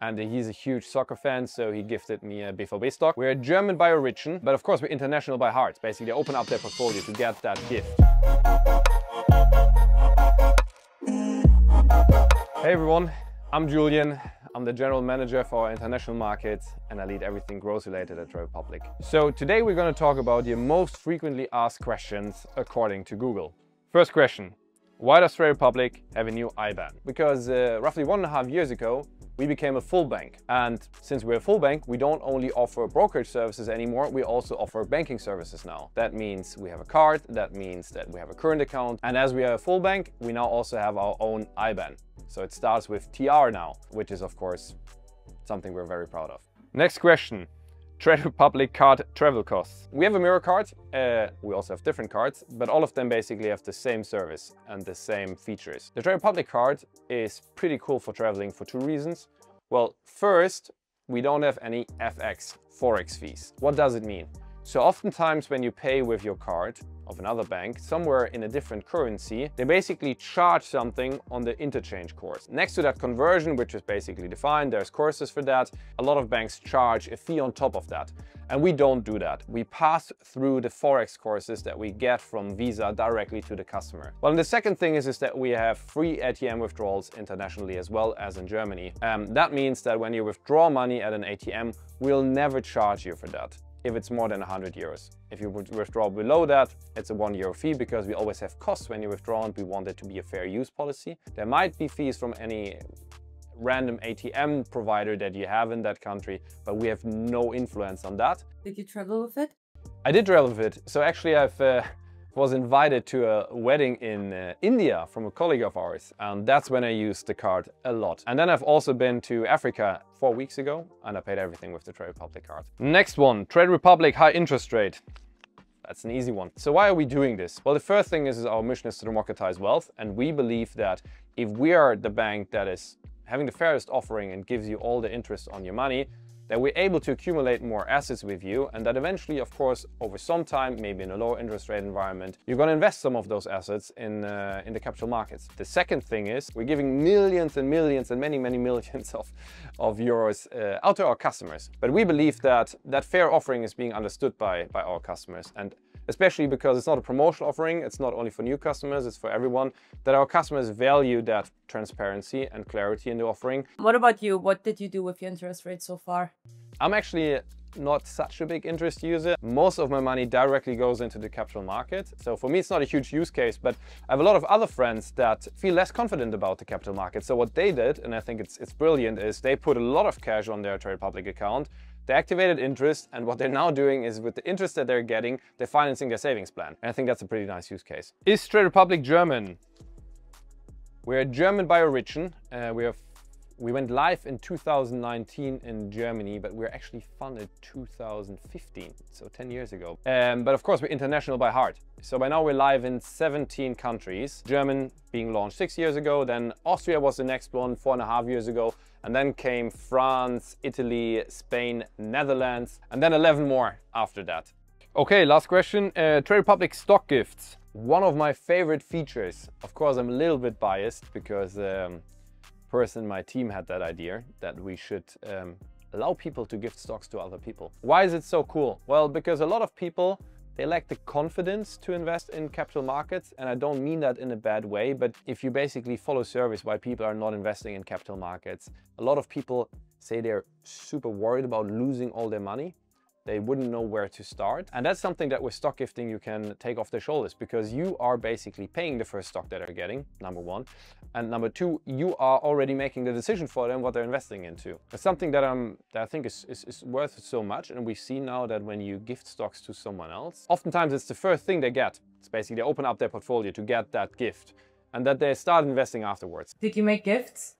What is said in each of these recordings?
and he's a huge soccer fan, so he gifted me a BVB stock. We're German by origin, but of course we're international by heart. Basically, they open up their portfolio to get that gift. Hey everyone, I'm Julian. I'm the general manager for our international market, and I lead everything growth related at TradeRepublic. So today we're going to talk about your most frequently asked questions according to Google. First question: why does TradeRepublic have a new IBAN? Because roughly 1.5 years ago, we became a full bank. And since we're a full bank, we don't only offer brokerage services anymore, we also offer banking services now. That means we have a card, that means that we have a current account. And as we are a full bank, we now also have our own IBAN. So it starts with TR now, which is of course something we're very proud of. Next question: TradeRepublic card travel costs. We have a mirror card, we also have different cards, but all of them basically have the same service and the same features. The TradeRepublic card is pretty cool for traveling for two reasons. Well, first, we don't have any FX, Forex fees. What does it mean? So oftentimes when you pay with your card of another bank somewhere in a different currency, they basically charge something on the interchange course. Next to that conversion, which is basically defined, there's courses for that. A lot of banks charge a fee on top of that. And we don't do that. We pass through the Forex courses that we get from Visa directly to the customer. Well, and the second thing is that we have free ATM withdrawals internationally as well as in Germany. That means that when you withdraw money at an ATM, we'll never charge you for that if it's more than 100 euros. If you would withdraw below that, it's a €1 fee, because we always have costs when you withdraw and we want it to be a fair use policy. There might be fees from any random ATM provider that you have in that country, but we have no influence on that. Did you travel with it? I did travel with it. So actually was invited to a wedding in India from a colleague of ours, and that's when I used the card a lot. And then I've also been to Africa 4 weeks ago, and I paid everything with the TradeRepublic card. Next one: TradeRepublic high interest rate. That's an easy one. So why are we doing this? Well, the first thing is our mission is to democratize wealth, and we believe that if we are the bank that is having the fairest offering and gives you all the interest on your money, that we're able to accumulate more assets with you, and that eventually, of course, over some time, maybe in a lower interest rate environment, you're going to invest some of those assets in the capital markets. The second thing is we're giving millions and millions and many millions of euros out to our customers. But we believe that that fair offering is being understood by our customers, and especially because it's not a promotional offering, it's not only for new customers, it's for everyone, that our customers value that transparency and clarity in the offering. What about you? What did you do with your interest rate so far? I'm actually not such a big interest user. Most of my money directly goes into the capital market. So for me, it's not a huge use case, but I have a lot of other friends that feel less confident about the capital market. So what they did, and I think it's brilliant, is they put a lot of cash on their TradeRepublic account. They activated interest, and what they're now doing is, with the interest that they're getting, they're financing their savings plan. And I think that's a pretty nice use case. Is TradeRepublic German? We're German by origin. We went live in 2019 in Germany, but we're actually funded 2015, so 10 years ago. But of course, we're international by heart. So by now we're live in 17 countries. German being launched 6 years ago, then Austria was the next one 4.5 years ago, and then came France, Italy, Spain, Netherlands, and then 11 more after that. Okay, last question. TradeRepublic stock gifts. One of my favorite features. Of course, I'm a little bit biased because person in my team had that idea that we should allow people to gift stocks to other people. Why is it so cool? Well, because a lot of people, they lack the confidence to invest in capital markets, and I don't mean that in a bad way, but if you basically follow service why people are not investing in capital markets, a lot of people say they're super worried about losing all their money. They wouldn't know where to start. And that's something that with stock gifting you can take off their shoulders, because you are basically paying the first stock that they're getting, number one. And number two, you are already making the decision for them what they're investing into. It's something that I think is worth so much. And we see now that when you gift stocks to someone else, oftentimes it's the first thing they get. It's basically they open up their portfolio to get that gift, and that they start investing afterwards. Did you make gifts?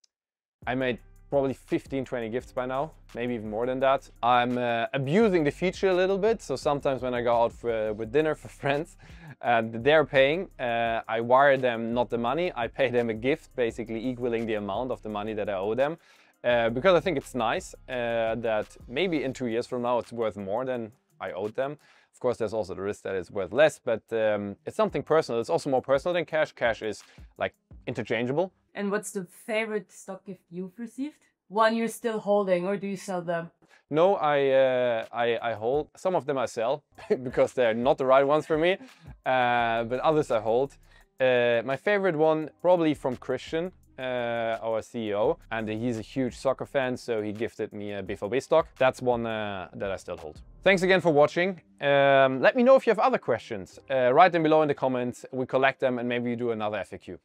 I made probably 15-20 gifts by now, maybe even more than that. I'm abusing the feature a little bit, so sometimes when I go out with dinner for friends and they're paying, I wire them not the money, I pay them a gift, basically equaling the amount of the money that I owe them. Because I think it's nice that maybe in 2 years from now it's worth more than I owed them. Of course, there's also the risk that it's worth less, but it's something personal. It's also more personal than cash. Cash is like interchangeable. And what's the favorite stock gift you've received? one you're still holding, or do you sell them? No, I hold. Some of them I sell because they're not the right ones for me, but others I hold. My favorite one, probably from Christian, our CEO, and he's a huge soccer fan, so he gifted me a BVB stock. That's one that I still hold. Thanks again for watching. Let me know if you have other questions. Write them below in the comments. We collect them and maybe we do another FAQ.